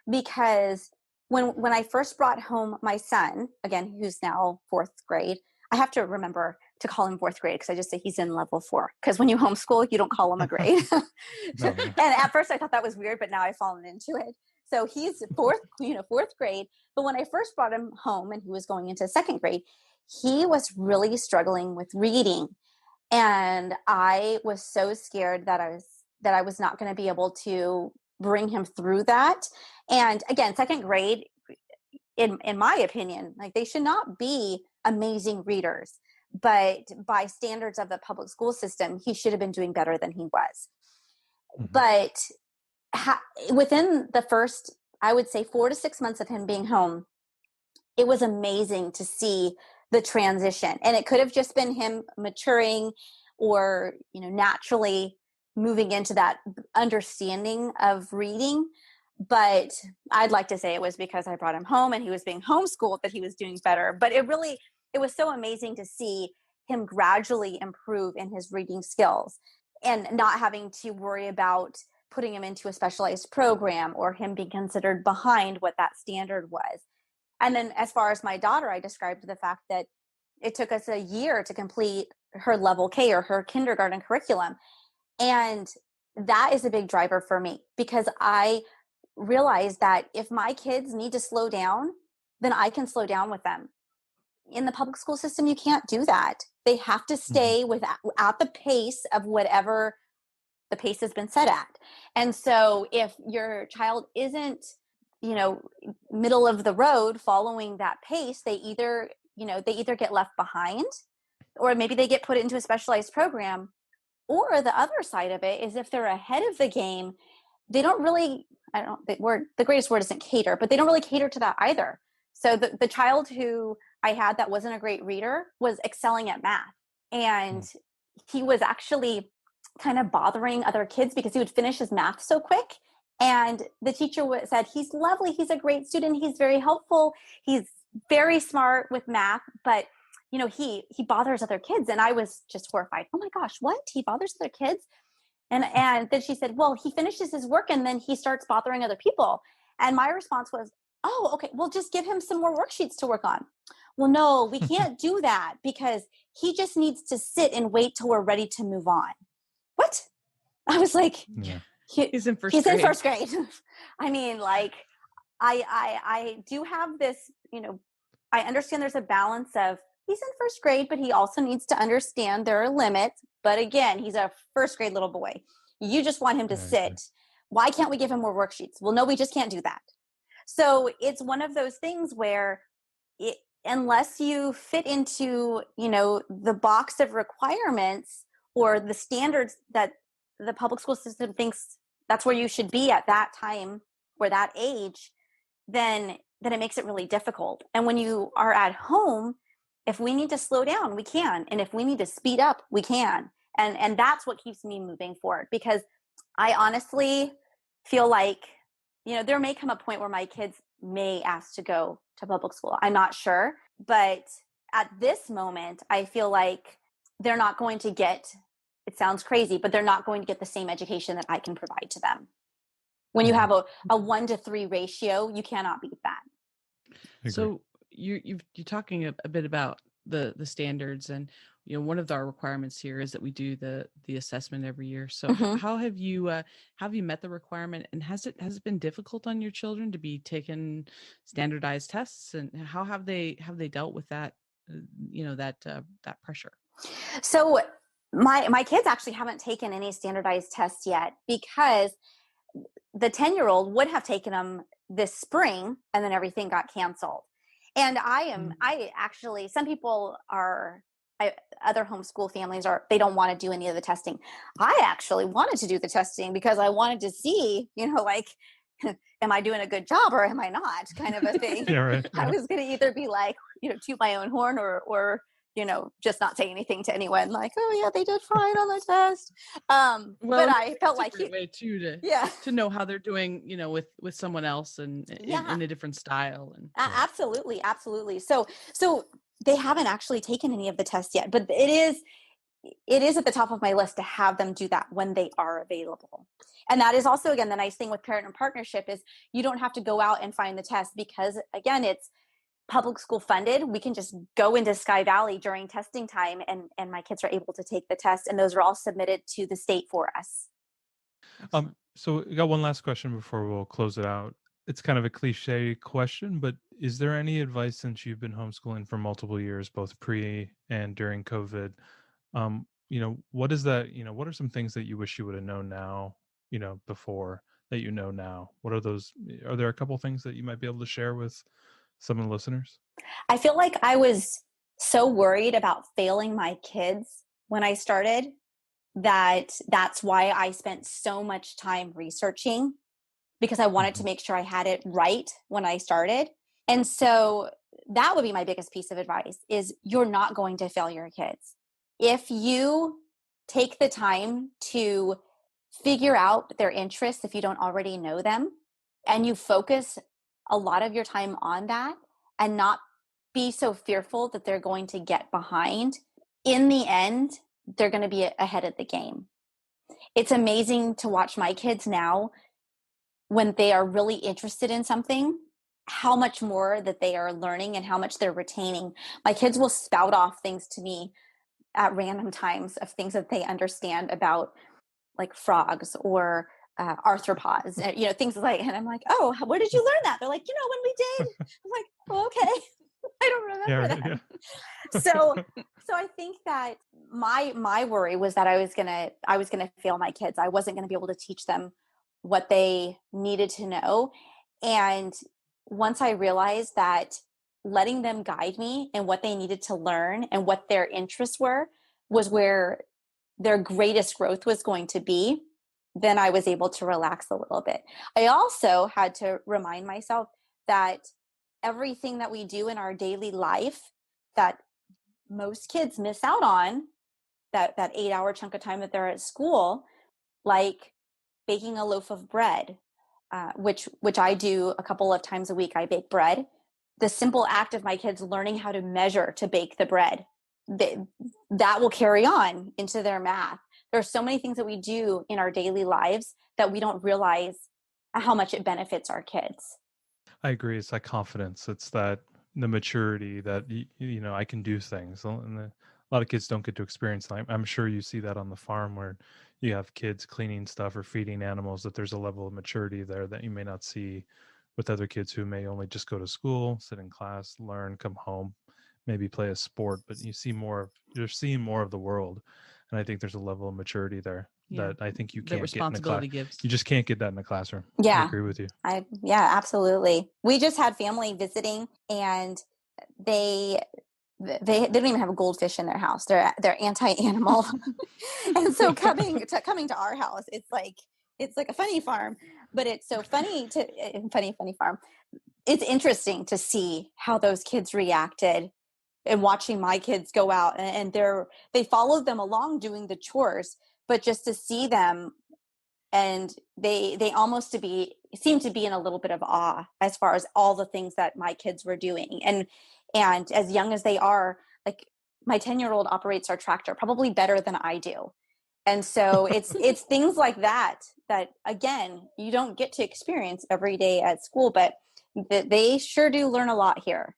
Because when I first brought home my son, again, who's now 4th grade, I have to remember to call him 4th grade, because I just say he's in level 4. Because when you homeschool, you don't call him a grade. No. And at first I thought that was weird, but now I've fallen into it. So he's 4th grade. But when I first brought him home and he was going into 2nd grade, he was really struggling with reading. And I was so scared that I was not going to be able to bring him through that. And again, 2nd grade, in my opinion, they should not be amazing readers, but by standards of the public school system, he should have been doing better than he was. But within the first, I would say 4 to 6 months of him being home, it was amazing to see the transition. And it could have just been him maturing, or naturally moving into that understanding of reading. But I'd like to say it was because I brought him home and he was being homeschooled that he was doing better. But it was so amazing to see him gradually improve in his reading skills, and not having to worry about putting him into a specialized program or him being considered behind what that standard was. And then as far as my daughter, I described the fact that it took us a year to complete her level K, or her kindergarten curriculum. And that is a big driver for me, because I realized that if my kids need to slow down, then I can slow down with them. In the public school system, you can't do that. They have to stay at the pace of whatever the pace has been set at. And so if your child isn't middle of the road following that pace, they either get left behind, or maybe they get put into a specialized program. Or the other side of it is, if they're ahead of the game, they don't really, the greatest word isn't cater, but they don't really cater to that either. So the child who I had that wasn't a great reader was excelling at math. And he was actually kind of bothering other kids because he would finish his math so quick. And the teacher said, he's lovely, he's a great student, he's very helpful, he's very smart with math, but he bothers other kids. And I was just horrified. Oh my gosh, what? He bothers other kids? And then she said, well, he finishes his work and then he starts bothering other people. And my response was, oh, okay, well, just give him some more worksheets to work on. Well, no, we can't do that because he just needs to sit and wait till we're ready to move on. What? I was like, he's in first grade. In first grade. I mean, like, I do have this, I understand there's a balance of, he's in first grade, but he also needs to understand there are limits. But again, he's a first grade little boy. You just want him to sit. Why can't we give him more worksheets? Well, no, we just can't do that. So it's one of those things where unless you fit into, the box of requirements or the standards that the public school system thinks that's where you should be at that time or that age, then it makes it really difficult. And when you are at home, if we need to slow down, we can. And if we need to speed up, we can. And that's what keeps me moving forward, because I honestly feel like, there may come a point where my kids may ask to go to public school. I'm not sure. But at this moment, I feel like they're not going to get, it sounds crazy, but they're not going to get the same education that I can provide to them. When you have a 1-to-3 ratio, you cannot beat that. So you're talking a bit about the standards, and one of our requirements here is that we do the assessment every year. So how have you met the requirement, and has it been difficult on your children to be taking standardized tests, and how have they dealt with that that pressure? So my kids actually haven't taken any standardized tests yet, because the 10-year-old would have taken them this spring and then everything got canceled. And I actually, some people other homeschool families they don't want to do any of the testing. I actually wanted to do the testing because I wanted to see, like, am I doing a good job or am I not, kind of a thing. I was going to either be like, toot my own horn or just not say anything to anyone, like, oh yeah, they did fine on the test. But I felt like a way too to know how they're doing, with someone else and in a different style. And absolutely. So they haven't actually taken any of the tests yet, but it is at the top of my list to have them do that when they are available. And that is also, again, the nice thing with parent and partnership is you don't have to go out and find the test, because again, it's public school funded. We can just go into Sky Valley during testing time and my kids are able to take the test, and those are all submitted to the state for us. So I got one last question before we'll close it out. It's kind of a cliche question, but is there any advice, since you've been homeschooling for multiple years, both pre and during COVID? What is that, what are some things that you wish you would have known now, before that now? What are those? Are there a couple things that you might be able to share with some of the listeners? I feel like I was so worried about failing my kids when I started that's why I spent so much time researching, because I wanted to make sure I had it right when I started. And so that would be my biggest piece of advice, is you're not going to fail your kids. If you take the time to figure out their interests, if you don't already know them, and you focus a lot of your time on that and not be so fearful that they're going to get behind, in the end, they're going to be ahead of the game. It's amazing to watch my kids now, when they are really interested in something, how much more that they are learning and how much they're retaining. My kids will spout off things to me at random times of things that they understand about, like frogs or arthropods, things like, and I'm like, oh, where did you learn that? They're like, when we did. I'm like, oh, okay. I don't remember that. Yeah. So I think that my worry was that I was gonna fail my kids. I wasn't gonna be able to teach them what they needed to know. And once I realized that letting them guide me in what they needed to learn and what their interests were was where their greatest growth was going to be, then I was able to relax a little bit. I also had to remind myself that everything that we do in our daily life that most kids miss out on, that 8-hour chunk of time that they're at school, like baking a loaf of bread, which I do a couple of times a week. I bake bread. The simple act of my kids learning how to measure to bake the bread, that will carry on into their math. There are so many things that we do in our daily lives that we don't realize how much it benefits our kids. I agree. It's that confidence. It's that the maturity that, I can do things. And a lot of kids don't get to experience that. I'm sure you see that on the farm where you have kids cleaning stuff or feeding animals, that there's a level of maturity there that you may not see with other kids who may only just go to school, sit in class, learn, come home, maybe play a sport, but you're seeing more of the world. And I think there's a level of maturity there that I think you can't get in a class. You just can't get that in a classroom. Yeah. I agree with you. Yeah, absolutely. We just had family visiting, and they don't even have a goldfish in their house. They're anti-animal. And so coming to our house, it's like a funny farm, but it's so funny funny farm. It's interesting to see how those kids reacted, and watching my kids go out and they followed them along doing the chores, but just to see them, and they almost seem to be in a little bit of awe as far as all the things that my kids were doing. And as young as they are, like my 10-year-old operates our tractor probably better than I do. And so it's things like that again, you don't get to experience every day at school, but they sure do learn a lot here.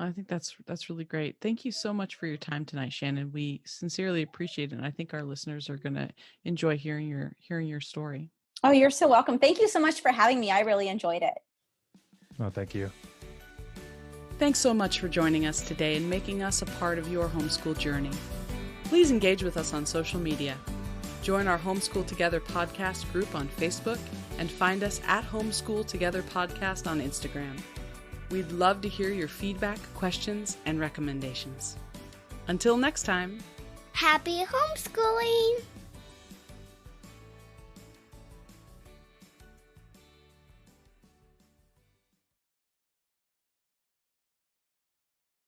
I think that's really great. Thank you so much for your time tonight, Shannon. We sincerely appreciate it. And I think our listeners are going to enjoy hearing your story. Oh, you're so welcome. Thank you so much for having me. I really enjoyed it. Oh, thank you. Thanks so much for joining us today and making us a part of your homeschool journey. Please engage with us on social media. Join our Homeschool Together podcast group on Facebook and find us at Homeschool Together Podcast on Instagram. We'd love to hear your feedback, questions, and recommendations. Until next time. Happy homeschooling!